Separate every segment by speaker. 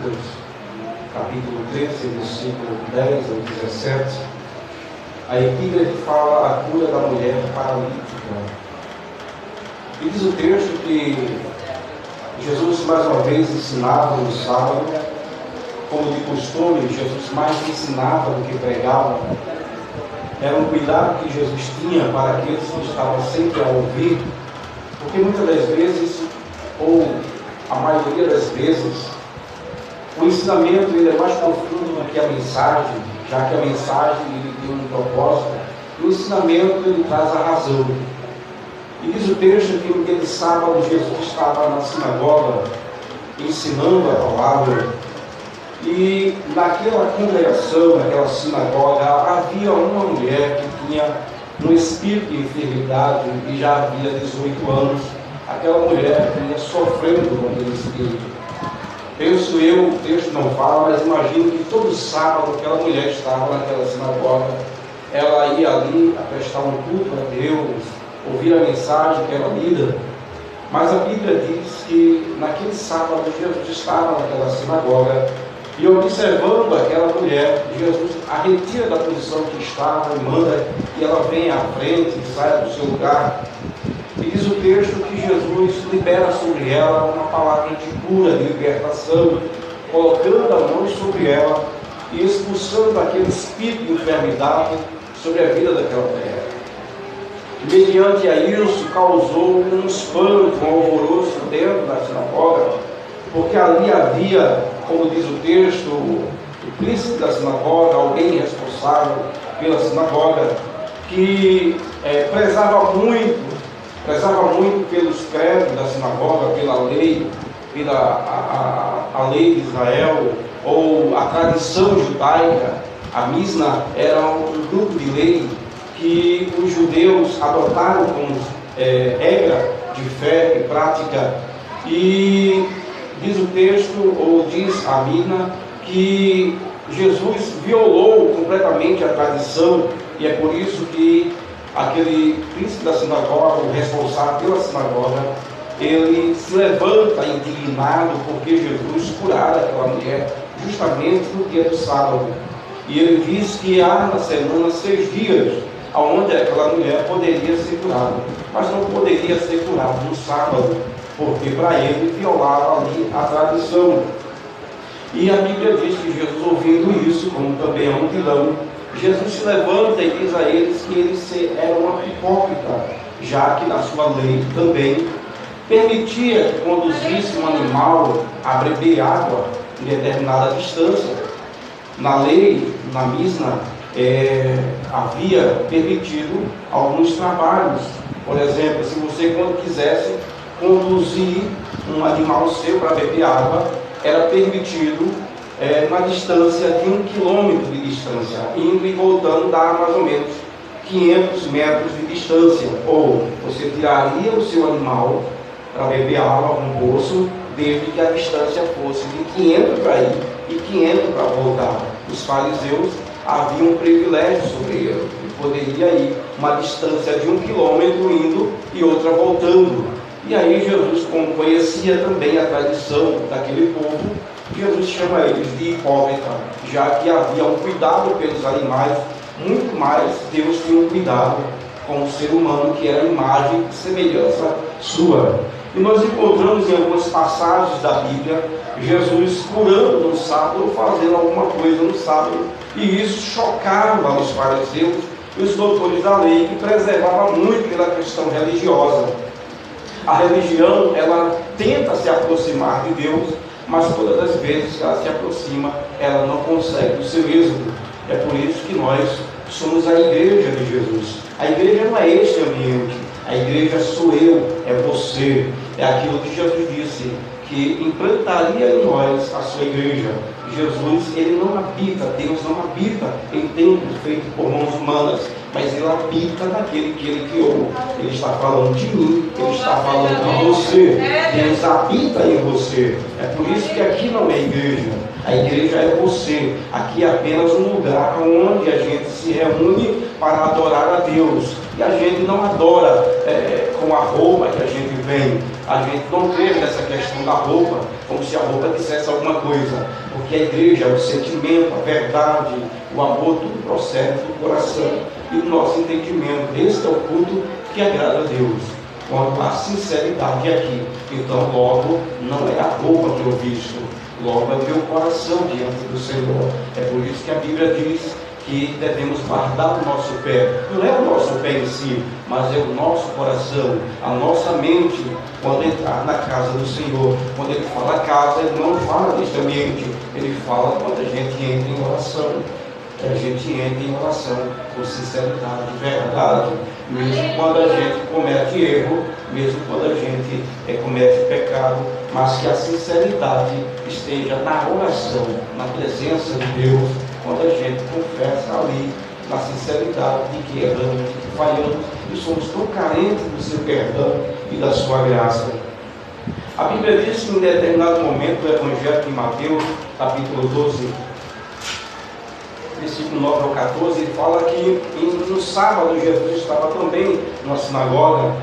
Speaker 1: Lucas, capítulo 13, versículo 10 ao 17, a epígrafe que fala a cura da mulher paralítica. E diz o texto que Jesus mais uma vez ensinava no sábado, como de costume. Jesus mais ensinava do que pregava. Era um cuidado que Jesus tinha para aqueles que estavam sempre a ouvir, porque muitas das vezes, ou a maioria das vezes, o ensinamento ele é mais profundo do que a mensagem, já que a mensagem ele tem um propósito, e o ensinamento ele traz a razão. E diz o texto que naquele sábado Jesus estava na sinagoga ensinando a palavra, e naquela congregação, naquela sinagoga, havia uma mulher que tinha um espírito de enfermidade e já havia 18 anos. Aquela mulher vinha sofrendo com aquele espírito. Penso eu, o texto não fala, mas imagino que todo sábado aquela mulher estava naquela sinagoga. Ela ia ali a prestar um culto a Deus, ouvir a mensagem que era lida. Mas a Bíblia diz que naquele sábado Jesus estava naquela sinagoga e, observando aquela mulher, Jesus a retira da posição que estava e manda que ela venha à frente e saia do seu lugar. E diz o texto que Jesus libera sobre ela uma palavra de cura, de libertação, colocando a mão sobre ela e expulsando aquele espírito de enfermidade sobre a vida daquela mulher. Mediante a isso, causou um espanto, um alvoroço dentro da sinagoga, porque ali havia, como diz o texto, o príncipe da sinagoga, alguém responsável pela sinagoga, que prezava muito pelos credos da sinagoga, pela lei, a lei de Israel, ou a tradição judaica. A Misna era um grupo de lei que os judeus adotaram como regra de fé e prática. E diz o texto, ou diz a Misna, que Jesus violou completamente a tradição, e é por isso que aquele príncipe da sinagoga, o responsável pela sinagoga, ele se levanta indignado porque Jesus curara aquela mulher justamente no dia do sábado. E ele diz que há na semana 6 dias onde aquela mulher poderia ser curada, mas não poderia ser curada no sábado, porque para ele violava ali a tradição. E a Bíblia diz que Jesus, ouvindo isso, como também a multidão, Jesus se levanta e diz a eles que eles eram uma hipócrita, já que na sua lei também permitia que conduzisse um animal a beber água em determinada distância. Na lei, na Misna, havia permitido alguns trabalhos. Por exemplo, se você, quando quisesse conduzir um animal seu para beber água, era permitido uma distância de 1 quilômetro de distância, indo e voltando dá mais ou menos 500 metros de distância. Ou você tiraria o seu animal para beber água num poço, desde que a distância fosse de 500 para ir e 500 para voltar. Os fariseus haviam um privilégio sobre ele, ele poderia ir uma distância de 1 quilômetro indo e outra voltando. E aí Jesus, como conhecia também a tradição daquele povo, Jesus chama eles de hipócrita, já que havia um cuidado pelos animais, muito mais Deus tinha um cuidado com o ser humano, que era a imagem e semelhança sua. E nós encontramos em algumas passagens da Bíblia Jesus curando no sábado ou fazendo alguma coisa no sábado, e isso chocava os fariseus e os doutores da lei, que preservavam muito pela questão religiosa. A religião, ela tenta se aproximar de Deus, mas todas as vezes que ela se aproxima, ela não consegue o seu êxito. É por isso que nós somos a igreja de Jesus. A igreja não é este ambiente, a igreja sou eu, é você. É aquilo que Jesus disse, que implantaria em nós a sua igreja. Jesus, ele não habita, Deus não habita em templo feito por mãos humanas, mas ele habita naquele que ele criou. Ele está falando de mim, ele está falando de você. Deus habita em você. É por isso que aqui não é igreja. A igreja é você. Aqui é apenas um lugar onde a gente se reúne para adorar a Deus. E a gente não adora com a roupa que a gente vem. A gente não crê nessa questão da roupa, como se a roupa dissesse alguma coisa. que a igreja é o sentimento, a verdade, o amor, tudo procede do coração e do nosso entendimento. Esse é o culto que agrada a Deus, quando há sinceridade aqui. Então, logo, não é a roupa que eu visto, logo é o meu coração diante do Senhor. É por isso que a Bíblia diz que devemos guardar o nosso pé. Não é o nosso pé em si, mas é o nosso coração, a nossa mente, quando entrar na casa do Senhor. Quando ele fala casa, ele não fala deste ambiente, ele fala quando a gente entra em oração. A gente entra em oração com sinceridade, verdade, mesmo quando a gente comete erro, mesmo quando a gente comete pecado, mas que a sinceridade esteja na oração, na presença de Deus, quando a gente confessa ali, na sinceridade de que erramos, de que falhamos e somos tão carentes do seu perdão e da sua graça. A Bíblia diz que em determinado momento, o Evangelho de Mateus, capítulo 12, versículo 9 ao 14, ele fala que no sábado Jesus estava também na sinagoga,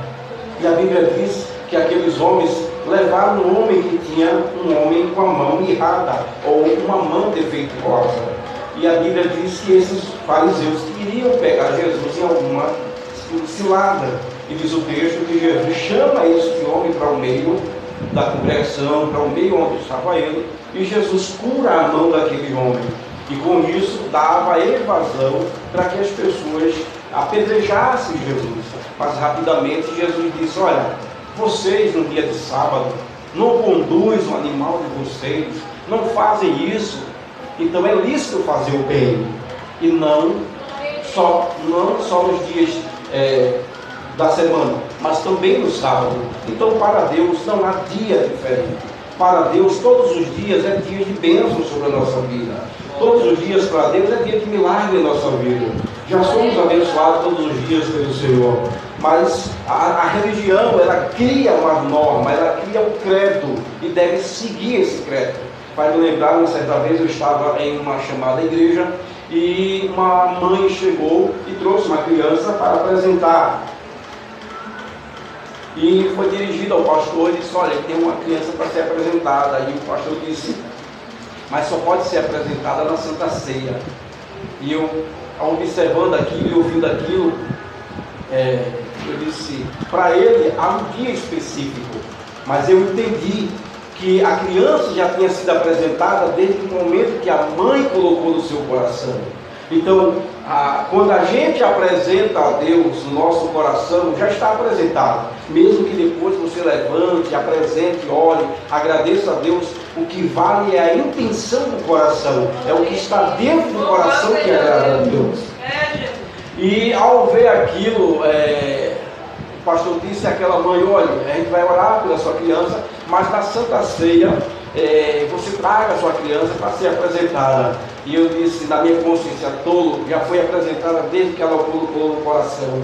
Speaker 1: e a Bíblia diz que aqueles homens levaram um homem que tinha um homem com a mão mirrada, ou uma mão defeituosa. E a Bíblia diz que esses fariseus queriam pegar Jesus em alguma cilada. E diz o texto que Jesus chama este homem para o meio da congregação, para o meio onde estava ele, e Jesus cura a mão daquele homem. E com isso dava evasão para que as pessoas apedrejassem Jesus. Mas rapidamente Jesus disse: olha, vocês no dia de sábado não conduzem o animal de vocês, não fazem isso. Então é lícito fazer o bem. E não só nos dias da semana, mas também no sábado. Então para Deus não há dia diferente. Para Deus todos os dias é dia de bênção sobre a nossa vida. Todos os dias para Deus é dia de milagre em nossa vida. Já somos abençoados todos os dias pelo Senhor. Mas a religião, ela cria uma norma, ela cria um credo e deve seguir esse credo. Vai me lembrar, uma certa vez eu estava em uma chamada igreja e uma mãe chegou e trouxe uma criança para apresentar. E foi dirigida ao pastor e disse: olha, tem uma criança para ser apresentada. E o pastor disse: mas só pode ser apresentada na Santa Ceia. E eu, observando aquilo e ouvindo aquilo, eu disse, para ele há um dia específico, mas eu entendi que a criança já tinha sido apresentada desde o momento que a mãe colocou no seu coração. Então, quando a gente apresenta a Deus no nosso coração, já está apresentado. Mesmo que depois você levante, apresente, ore, agradeça a Deus, o que vale é a intenção do coração, é o que está dentro do coração que agrada a Deus. E ao ver aquilo, o pastor disse àquela mãe: olha, a gente vai orar pela sua criança, mas na Santa Ceia você traga a sua criança para ser apresentada. E eu disse, na minha consciência, tolo, já foi apresentada desde que ela colocou no coração.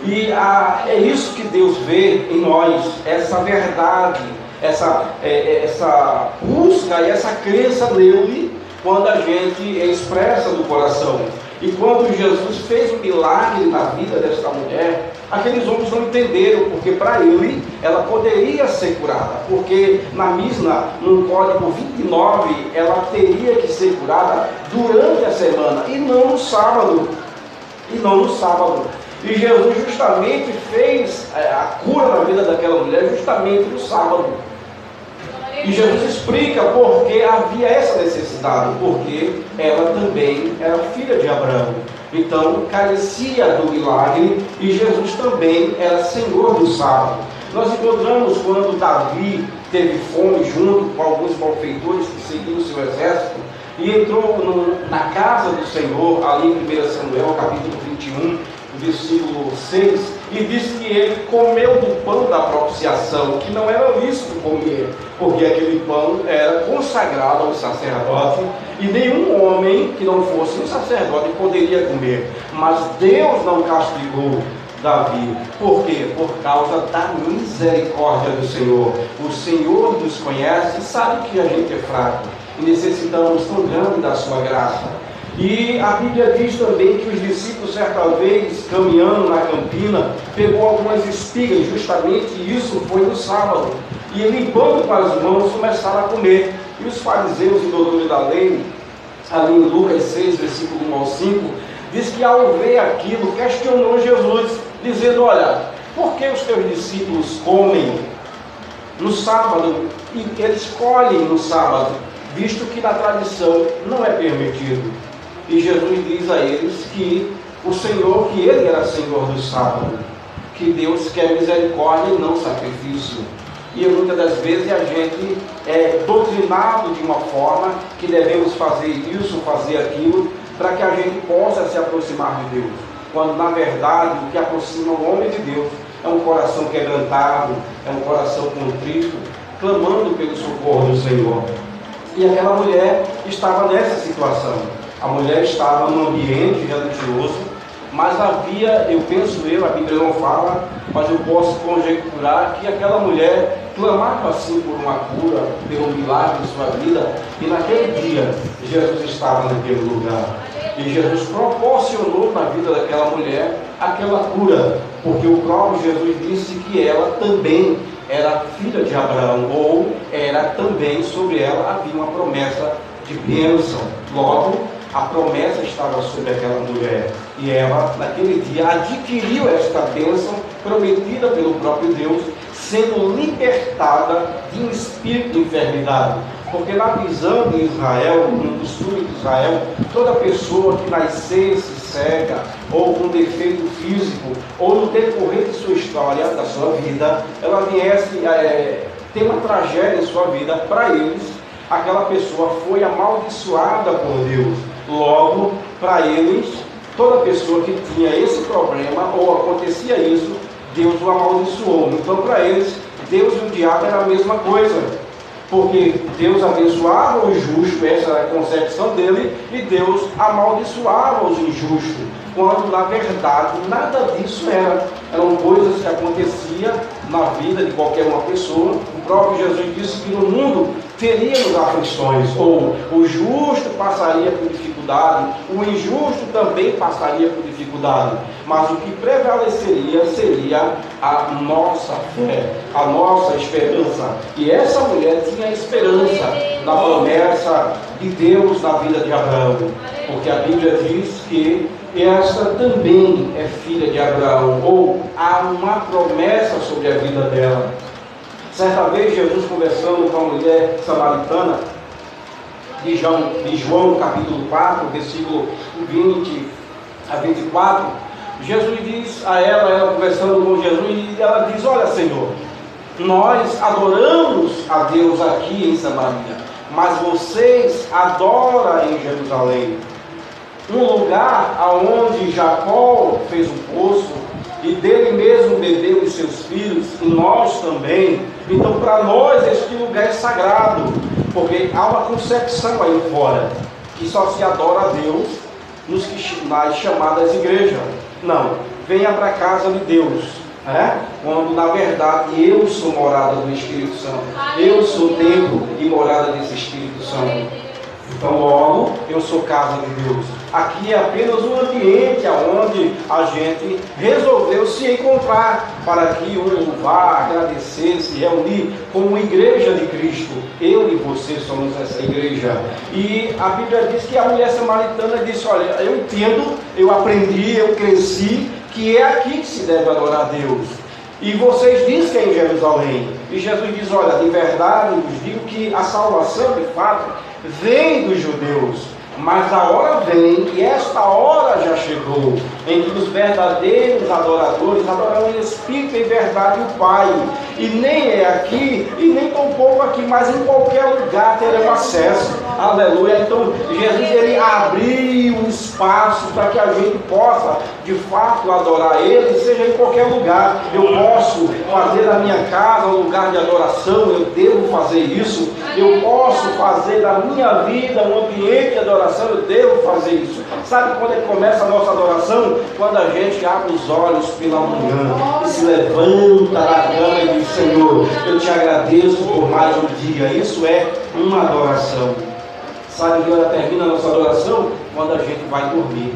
Speaker 1: E é isso que Deus vê em nós, essa verdade, essa busca e essa crença nele, quando a gente expressa do coração. E quando Jesus fez um milagre na vida desta mulher, aqueles homens não entenderam, porque para ele ela poderia ser curada, porque na Misna, no código 29, ela teria que ser curada durante a semana e não no sábado. E Jesus justamente fez a cura na vida daquela mulher justamente no sábado. E Jesus explica por que havia essa necessidade, porque ela também era filha de Abraão. Então, carecia do milagre, e Jesus também era Senhor do sábado. Nós encontramos quando Davi teve fome junto com alguns malfeitores que seguiam o seu exército, e entrou na casa do Senhor, ali em 1 Samuel, capítulo 21, versículo 6, e diz que ele comeu do pão da propiciação, que não era lícito comer, porque aquele pão era consagrado ao sacerdote, e nenhum homem que não fosse um sacerdote poderia comer. Mas Deus não castigou Davi. Por quê? Por causa da misericórdia do Senhor. O Senhor nos conhece e sabe que a gente é fraco, e necessitamos tão grande da sua graça. E a Bíblia diz também que os discípulos, certa vez, caminhando na campina, pegou algumas espigas, justamente isso foi no sábado. E limpando com as mãos, começaram a comer. E os fariseus e doutores da lei, ali em Lucas 6, versículo 1 ao 5, diz que ao ver aquilo, questionou Jesus, dizendo: olha, por que os teus discípulos comem no sábado e eles colhem no sábado, visto que na tradição não é permitido? E Jesus diz a eles que o Senhor, que Ele era Senhor do sábado, que Deus quer misericórdia e não sacrifício. E muitas das vezes a gente é doutrinado de uma forma que devemos fazer isso, fazer aquilo, para que a gente possa se aproximar de Deus, quando na verdade o que aproxima o homem de Deus é um coração quebrantado, é um coração contrito, clamando pelo socorro do Senhor. E aquela mulher estava nessa situação. A mulher estava num ambiente religioso, mas havia, a Bíblia não fala, mas eu posso conjecturar que aquela mulher clamava assim por uma cura, pelo milagre em sua vida, e naquele dia Jesus estava naquele lugar. E Jesus proporcionou na vida daquela mulher aquela cura, porque o próprio Jesus disse que ela também era filha de Abraão, ou era também sobre ela havia uma promessa de bênção. Logo, a promessa estava sobre aquela mulher, e ela naquele dia adquiriu esta bênção prometida pelo próprio Deus, sendo libertada de um espírito de enfermidade. Porque na visão de Israel, no costume de Israel, toda pessoa que nascesse cega, ou com defeito físico, ou no decorrer de sua história, da sua vida, ela viesse ter uma tragédia em sua vida, para eles, aquela pessoa foi amaldiçoada por Deus. Logo, para eles, toda pessoa que tinha esse problema, ou acontecia isso, Deus o amaldiçoou. Então, para eles, Deus e o diabo era a mesma coisa, porque Deus abençoava o justo, essa era a concepção dele, e Deus amaldiçoava os injustos, quando na verdade nada disso eram coisas que aconteciam na vida de qualquer uma pessoa. O próprio Jesus disse que no mundo teríamos aflições, ou o justo passaria por dificuldade, o injusto também passaria por dificuldade, mas o que prevaleceria seria a nossa fé, a nossa esperança. E essa mulher tinha esperança na promessa de Deus na vida de Abraão, porque a Bíblia diz que esta também é filha de Abraão, ou há uma promessa sobre a vida dela. Certa vez, Jesus conversando com a mulher samaritana, de João capítulo 4, versículo 20 a 24, Jesus diz a ela conversando com Jesus, e ela diz: olha, Senhor, nós adoramos a Deus aqui em Samaria, mas vocês adoram em Jerusalém, um lugar aonde Jacó fez um poço, e dele mesmo bebeu os seus filhos, e nós também. Então, para nós, este lugar é sagrado, porque há uma concepção aí fora, que só se adora a Deus nas chamadas igrejas. Não, venha para a casa de Deus, quando na verdade eu sou morada do Espírito Santo, eu sou templo e morada desse Espírito Santo. Então, logo, eu sou casa de Deus. Aqui é apenas um ambiente onde a gente resolveu se encontrar para que o louvar, agradecer, se reunir como igreja de Cristo. Eu e você somos essa igreja. E a Bíblia diz que a mulher samaritana disse: olha, eu entendo, eu aprendi, eu cresci, que é aqui que se deve adorar a Deus. E vocês dizem que é em Jerusalém. E Jesus diz: olha, de verdade vos digo que a salvação, de fato, vem dos judeus, mas a hora vem, e esta hora já chegou, em que os verdadeiros adoradores adorarão em espírito e em verdade o Pai. E nem é aqui, e nem tampouco aqui, mas em qualquer lugar terão acesso. Aleluia. Então Jesus, ele abriu um espaço para que a gente possa de fato adorar Ele, seja em qualquer lugar. Eu posso fazer da minha casa um lugar de adoração, eu devo fazer isso. Eu posso fazer da minha vida um ambiente de adoração, eu devo fazer isso. Sabe quando é que começa a nossa adoração? Quando a gente abre os olhos pela manhã e se levanta da cama e diz: Senhor, eu te agradeço por mais um dia. Isso é uma adoração. Sabe que hora termina a nossa adoração? Quando a gente vai dormir.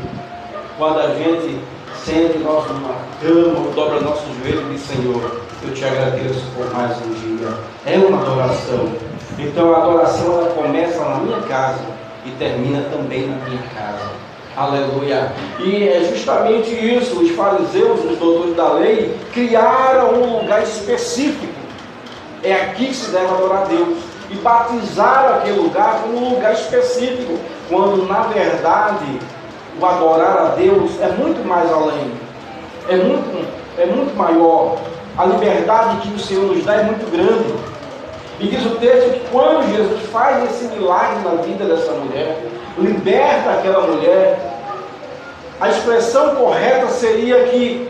Speaker 1: Quando a gente sente numa cama, dobra nosso joelho e diz: Senhor, eu te agradeço por mais um dia. É uma adoração. Então a adoração ela começa na minha casa e termina também na minha casa. Aleluia. E é justamente isso, os fariseus, os doutores da lei, criaram um lugar específico. É aqui que se deve adorar a Deus. E batizaram aquele lugar como um lugar específico, quando na verdade o adorar a Deus é muito mais além, é muito maior. A liberdade que o Senhor nos dá é muito grande. E diz o texto que quando Jesus faz esse milagre na vida dessa mulher, liberta aquela mulher, a expressão correta seria que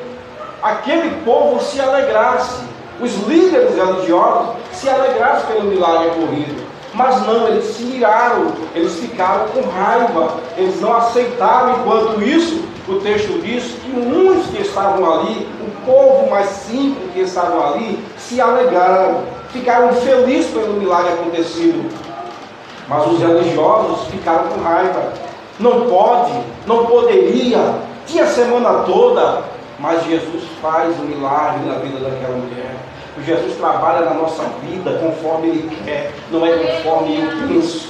Speaker 1: aquele povo se alegrasse, os líderes religiosos se alegrassem pelo milagre ocorrido. Mas não, eles se iraram, eles ficaram com raiva, eles não aceitaram. Enquanto isso, o texto diz que uns que estavam ali, o povo mais simples que estavam ali, se alegraram, ficaram felizes pelo milagre acontecido. Mas os religiosos ficaram com raiva. Não pode, não poderia, tinha a semana toda. Mas Jesus faz o milagre na vida daquela mulher. Jesus trabalha na nossa vida conforme Ele quer, não é conforme eu penso.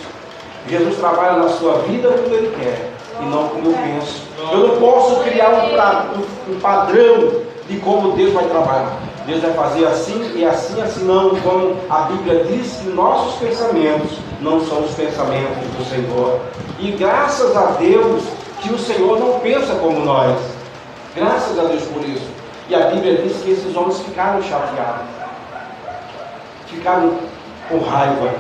Speaker 1: Jesus trabalha na sua vida como Ele quer e não como eu penso. Eu não posso criar um padrão de como Deus vai trabalhar. Deus vai fazer assim e assim, assim não. Como a Bíblia diz que nossos pensamentos não são os pensamentos do Senhor. E graças a Deus que o Senhor não pensa como nós. Graças a Deus por isso. E a Bíblia diz que esses homens ficaram chateados, ficaram com raiva.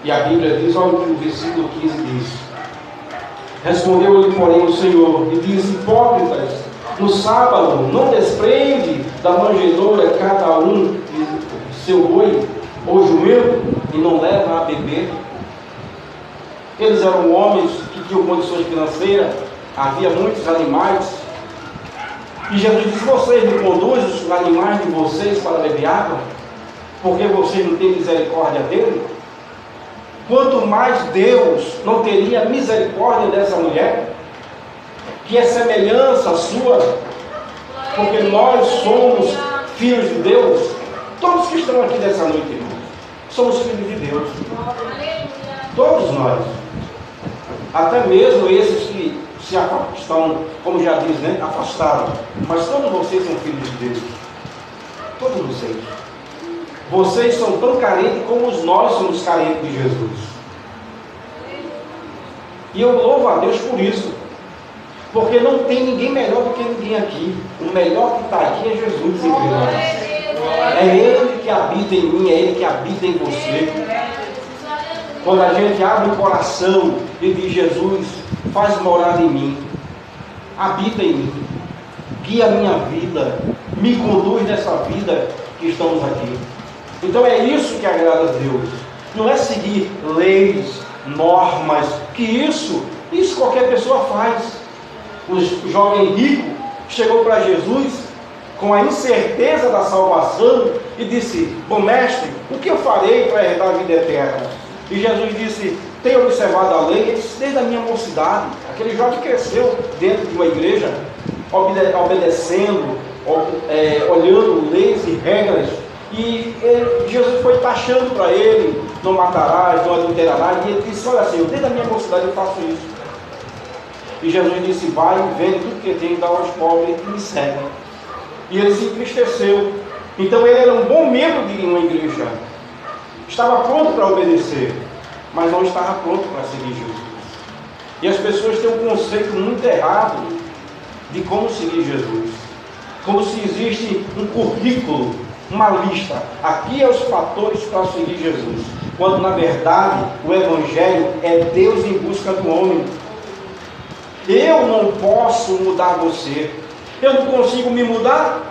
Speaker 1: E a Bíblia diz, olha o que o versículo 15 diz: respondeu-lhe, porém, o Senhor e disse: hipócritas, no sábado não desprende da manjedoura cada um seu boi ou jumento e não leva a beber? Eles eram homens que tinham condições financeiras, havia muitos animais. E Jesus disse: vocês me conduzem os animais de vocês para beber água, porque vocês não têm misericórdia dele? Quanto mais Deus não teria misericórdia dessa mulher, que é semelhança sua, porque nós somos filhos de Deus. Todos que estão aqui nessa noite, irmãos, somos filhos de Deus. Todos nós. Até mesmo esses que estão, como já diz, né, afastados. Mas todos vocês são filhos de Deus. Todos vocês. Vocês são tão carentes como nós somos carentes de Jesus. E eu louvo a Deus por isso. Porque não tem ninguém melhor do que ninguém aqui. O melhor que está aqui é Jesus entre nós. É Ele que habita em mim, é Ele que habita em você. Quando a gente abre o coração e diz: Jesus, faz morada em mim, habita em mim, guia a minha vida, me conduz nessa vida que estamos aqui. Então é isso que agrada a Deus. Não é seguir leis, normas, que isso qualquer pessoa faz. O jovem rico chegou para Jesus com a incerteza da salvação e disse: bom mestre, o que eu farei para herdar a vida eterna? E Jesus disse: tenho observado a lei. Ele disse: desde a minha mocidade. Aquele jovem cresceu dentro de uma igreja, obedecendo, olhando leis e regras. E Jesus foi taxando para ele: não matarás, não adulterarás. E ele disse: olha, Senhor, desde a minha mocidade eu faço isso. E Jesus disse: vai, vende tudo que tem, dá aos pobres e me segue. E ele se entristeceu. Então ele era um bom membro de uma igreja, estava pronto para obedecer, mas não estava pronto para seguir Jesus. E as pessoas têm um conceito muito errado de como seguir Jesus, como se existe um currículo, uma lista. Aqui é os fatores para seguir Jesus, quando na verdade o Evangelho é Deus em busca do homem. Eu não posso mudar você. Eu não consigo me mudar.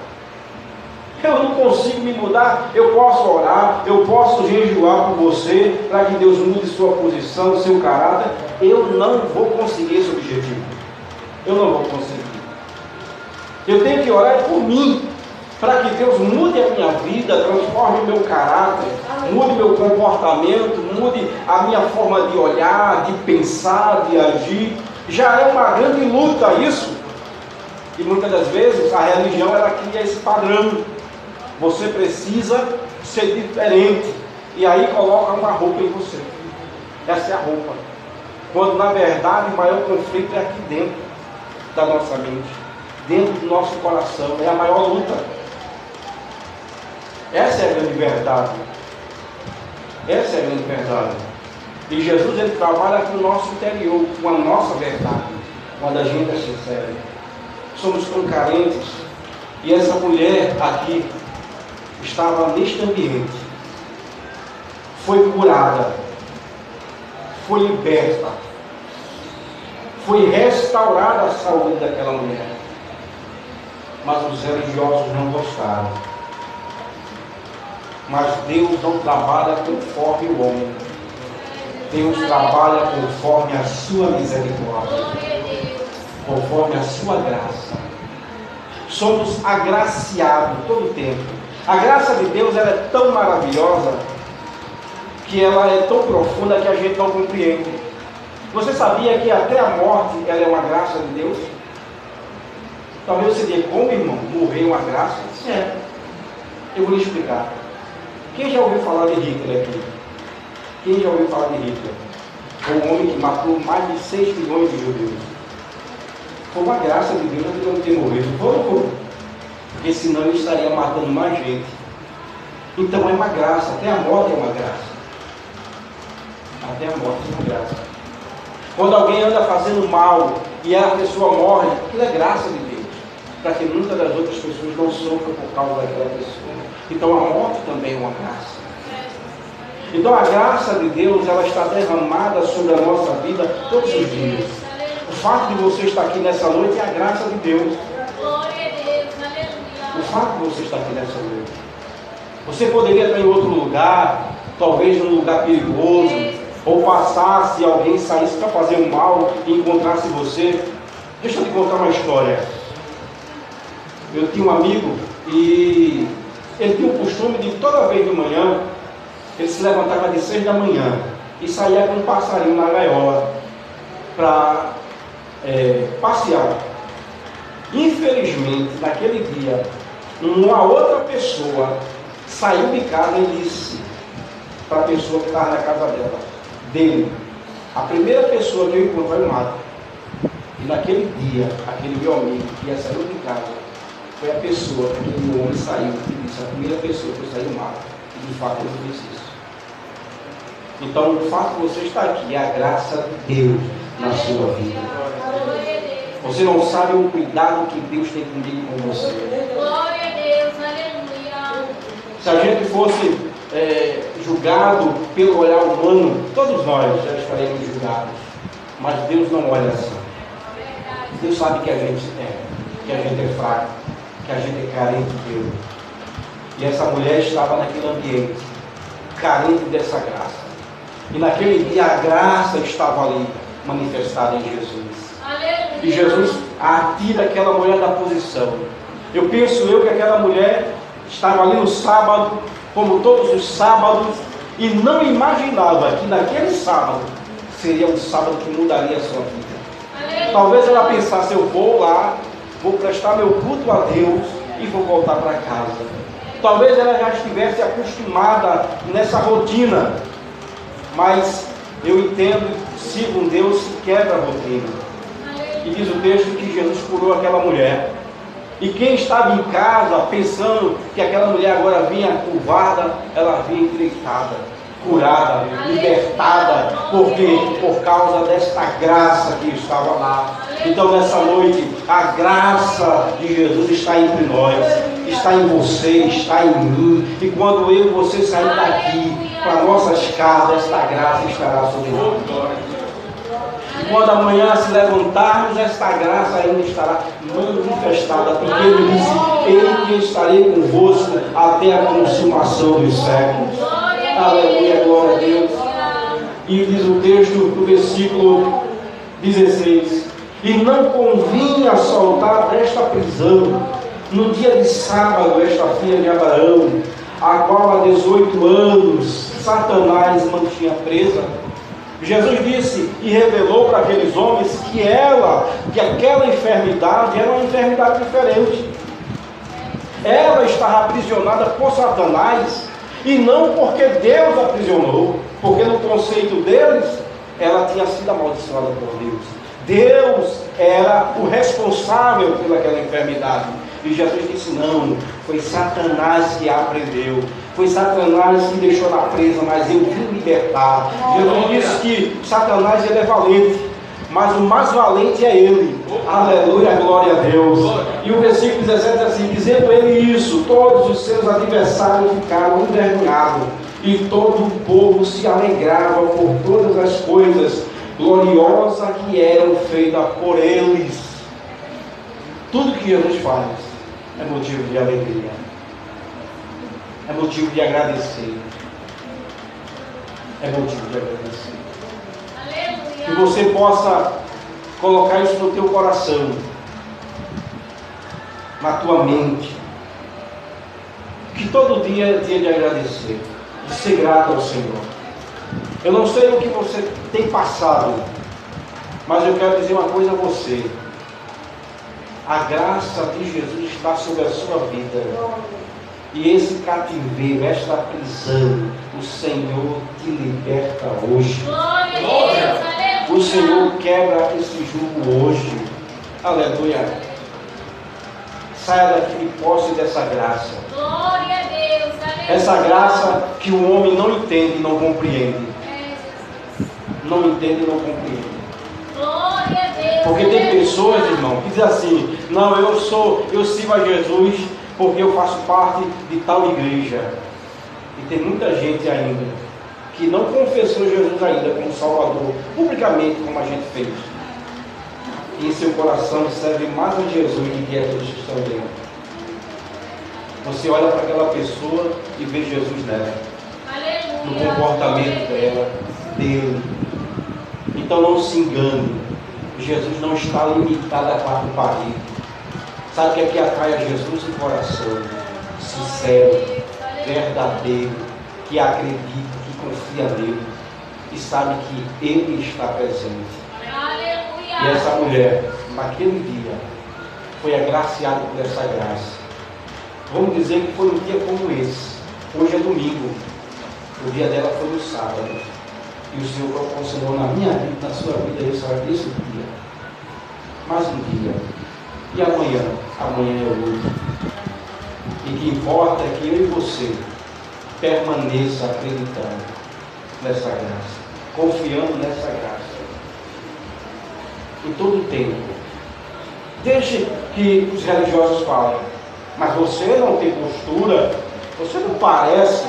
Speaker 1: Eu não consigo me mudar. Eu posso orar, eu posso jejuar por você, para que Deus mude sua posição, seu caráter. Eu não vou conseguir esse objetivo. Eu não vou conseguir. Eu tenho que orar por mim, para que Deus mude a minha vida, transforme o meu caráter, mude meu comportamento, mude a minha forma de olhar, de pensar, de agir. Já é uma grande luta isso. E muitas das vezes a religião ela cria esse padrão. Você precisa ser diferente. e aí coloca uma roupa em você. Essa é a roupa. Quando na verdade o maior conflito é aqui dentro da nossa mente, dentro do nosso coração, é a maior luta. Essa é a grande verdade. Essa é a grande verdade. E Jesus, ele trabalha com o nosso interior, com a nossa verdade, quando a gente é sincero. Somos tão carentes. E essa mulher aqui estava neste ambiente, foi curada, foi liberta, foi restaurada a saúde daquela mulher. Mas os religiosos não gostaram. Mas Deus não trabalha conforme o homem. Deus trabalha conforme a sua misericórdia, conforme a sua graça. Somos agraciados todo o tempo. A graça de Deus, ela é tão maravilhosa, que ela é tão profunda que a gente não compreende. Você sabia que até a morte ela é uma graça de Deus? Talvez você diga, como, irmão? Morrer é uma graça? É. Eu vou lhe explicar. Quem já ouviu falar de Hitler aqui? Quem já ouviu falar de Hitler? Foi um homem que matou mais de 6 milhões de judeus. Foi uma graça de Deus ele não ter morrido. Foi. Porque senão ele estaria matando mais gente. Então é uma graça. Até a morte é uma graça. Até a morte é uma graça. Quando alguém anda fazendo mal e a pessoa morre, aquilo é graça de Deus. Para que muitas das outras pessoas não sofram por causa daquela pessoa. Então a morte também é uma graça. Então a graça de Deus, ela está derramada sobre a nossa vida todos os dias. O fato de você estar aqui nessa noite é a graça de Deus. O fato de você estar aqui nessa noite. Você poderia estar em outro lugar, talvez num lugar perigoso, ou passasse, alguém saísse para fazer um mal e encontrasse você. Deixa eu te contar uma história. Eu tinha um amigo e ele tinha o costume de toda vez de manhã, ele se levantava de 6 da manhã e saía com um passarinho na gaiola para passear. Infelizmente, naquele dia, uma outra pessoa saiu de casa e disse para a pessoa que estava na casa dele, a primeira pessoa que eu encontrei no mato. E naquele dia, aquele meu amigo que ia sair de casa, foi a pessoa que aquele homem saiu e disse, a primeira pessoa que eu saí do mato. E de fato ele fez isso. Então o fato de você estar aqui é a graça de Deus na sua vida. Você não sabe o cuidado que Deus tem comigo com você.
Speaker 2: Glória a Deus, aleluia.
Speaker 1: Se a gente fosse julgado pelo olhar humano, todos nós já estaremos julgados. Mas Deus não olha assim. Deus sabe que a gente é fraco, que a gente é carente de Deus. E essa mulher estava naquele ambiente, carente dessa graça. E naquele dia a graça estava ali, manifestada em Jesus.
Speaker 2: Aleluia.
Speaker 1: E Jesus a tira aquela mulher da posição. Eu penso que aquela mulher estava ali no sábado, como todos os sábados, e não imaginava que naquele sábado seria um sábado que mudaria a sua vida.
Speaker 2: Aleluia.
Speaker 1: Talvez ela pensasse, eu vou lá, vou prestar meu culto a Deus e vou voltar para casa. Talvez ela já estivesse acostumada nessa rotina, mas eu entendo, sigo um Deus que quebra a rotina. E diz o texto que Jesus curou aquela mulher. E quem estava em casa pensando que aquela mulher agora vinha curvada, ela vinha endireitada, curada, libertada. Por quê? Por causa desta graça que estava lá. Então nessa noite, a graça de Jesus está entre nós, está em você, está em mim. E quando eu e você sair daqui para nossas casas, esta graça estará sobre nós. E quando amanhã se levantarmos, esta graça ainda estará manifestada, porque ele disse, eu que estarei convosco até a consumação dos séculos. Aleluia, glória a Deus. E diz o texto do versículo 16, e não convinha soltar desta prisão, no dia de sábado, esta filha de Abraão, a qual há 18 anos Satanás mantinha presa. Jesus disse e revelou para aqueles homens que aquela enfermidade era uma enfermidade diferente. Ela estava aprisionada por Satanás E não porque Deus a aprisionou, porque no conceito deles, ela tinha sido amaldiçoada por Deus. Deus era o responsável pelaquela enfermidade. E Jesus disse: não, foi Satanás que a prendeu. Foi Satanás que deixou na presa, mas eu vim libertar. Jesus disse que Satanás ele é valente, mas o mais valente é ele. Aleluia, glória a Deus. E o versículo 17 diz assim: dizendo ele isso, todos os seus adversários ficaram envergonhados, e todo o povo se alegrava por todas as coisas gloriosas que eram feitas por eles. Tudo que Jesus faz é motivo de alegria, é motivo de agradecer, é motivo de agradecer.
Speaker 2: Aleluia.
Speaker 1: Que você possa colocar isso no teu coração, na tua mente, que todo dia é dia de agradecer, de ser grato ao Senhor. Eu não sei o que você tem passado, mas eu quero dizer uma coisa a você: a graça de Jesus está sobre a sua vida, e esse cativeiro, esta prisão, o Senhor te liberta hoje.
Speaker 2: Glória a Deus. Aleluia.
Speaker 1: O Senhor quebra esse jugo hoje. Aleluia. Saia daqui de posse dessa graça.
Speaker 2: Glória a Deus. Aleluia.
Speaker 1: Essa graça que o homem não entende e não compreende. Não entende e não compreende.
Speaker 2: Glória a Deus.
Speaker 1: Porque tem
Speaker 2: Aleluia.
Speaker 1: pessoas, irmão, que dizem assim: não, eu sirvo a Jesus porque eu faço parte de tal igreja. E tem muita gente ainda que não confessou Jesus ainda como Salvador, publicamente, como a gente fez. E em seu coração serve mais a Jesus do que aqueles que estão dentro. Você olha para aquela pessoa e vê Jesus nela, no
Speaker 2: Aleluia.
Speaker 1: comportamento dele. Então não se engane, Jesus não está limitado a quatro paredes. Sabe o que é que atrai a Jesus? O coração sincero, verdadeiro, que acredita, que confia nele e sabe que ele está presente. E essa mulher, naquele dia, foi agraciada por essa graça. Vamos dizer que foi um dia como esse. Hoje é domingo, o dia dela foi no sábado, e o Senhor proporcionou na minha vida, na sua vida, esse dia. Mais um dia. E amanhã? Amanhã é o outro. E o que importa é que eu e você permaneça acreditando nessa graça, confiando nessa graça, em todo tempo. Deixe que os religiosos falem: mas você não tem postura, você não parece.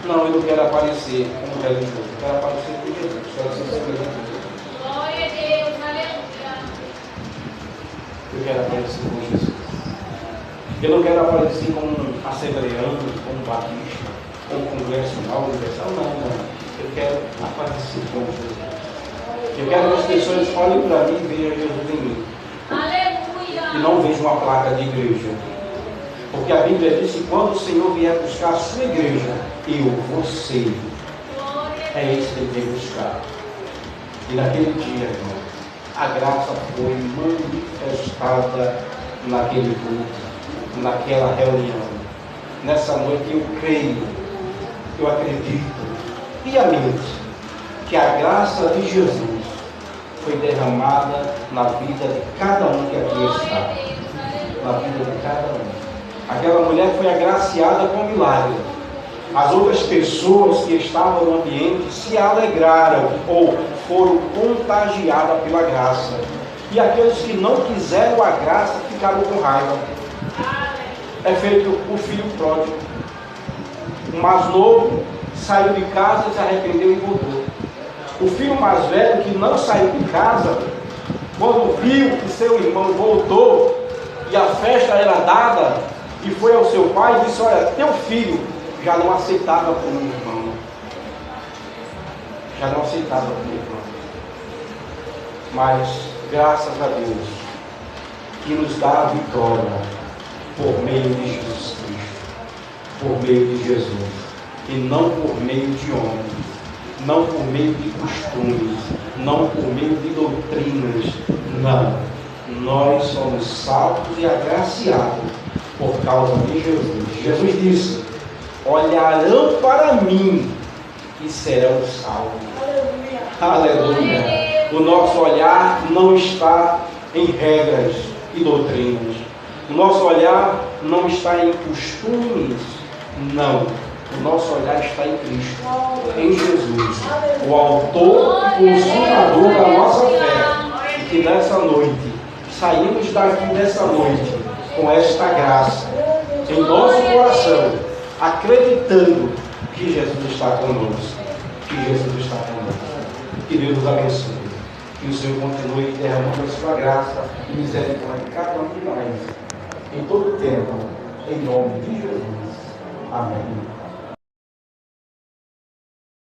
Speaker 1: Não, eu não quero aparecer como religioso, eu quero aparecer com Jesus, eu quero ser semelhante a Jesus.
Speaker 2: Glória a Deus, aleluia.
Speaker 1: Eu quero aparecer com Jesus. Eu não quero aparecer como um assembleano, como um batista, como um congressional universal, não. Eu quero aparecer com Jesus. Eu quero que as pessoas olhem para mim e vejam Jesus em mim.
Speaker 2: Aleluia.
Speaker 1: E não vejam uma placa de igreja. Porque a Bíblia diz que quando o Senhor vier buscar a sua igreja, você, é isso que ele veio buscar. E naquele dia, irmão, a graça foi manifestada naquele culto, naquela reunião. Nessa noite eu creio, eu acredito piamente que a graça de Jesus foi derramada na vida de cada um que aqui está. Na vida de cada um. Aquela mulher foi agraciada com milagre. As outras pessoas que estavam no ambiente se alegraram ou foram contagiadas pela graça. E aqueles que não quiseram a graça ficaram com raiva. É feito o filho pródigo. O mais novo saiu de casa, se arrependeu e voltou. O filho mais velho, que não saiu de casa, quando viu que seu irmão voltou e a festa era dada, e foi ao seu pai e disse: olha, teu filho já não aceitava como irmão. Já não aceitava como irmão. Mas, graças a Deus, que nos dá a vitória por meio de Jesus Cristo, por meio de Jesus, e não por meio de homens, não por meio de costumes, não por meio de doutrinas, não. Nós somos salvos e agraciados por causa de Jesus. Jesus disse: olharão para mim e serão salvos. Aleluia. O nosso olhar não está em regras e doutrinas. O nosso olhar não está em costumes. Não. O nosso olhar está em Cristo, em Jesus, o autor e consumador da nossa fé. E que nessa noite, saímos daqui nessa noite com esta graça em nosso coração, acreditando que Jesus está conosco. Que Jesus está conosco. Que Deus nos abençoe. Que o Senhor continue derramando a sua graça e misericórdia de cada um de nós, em todo o tempo, em nome de Jesus. Amém.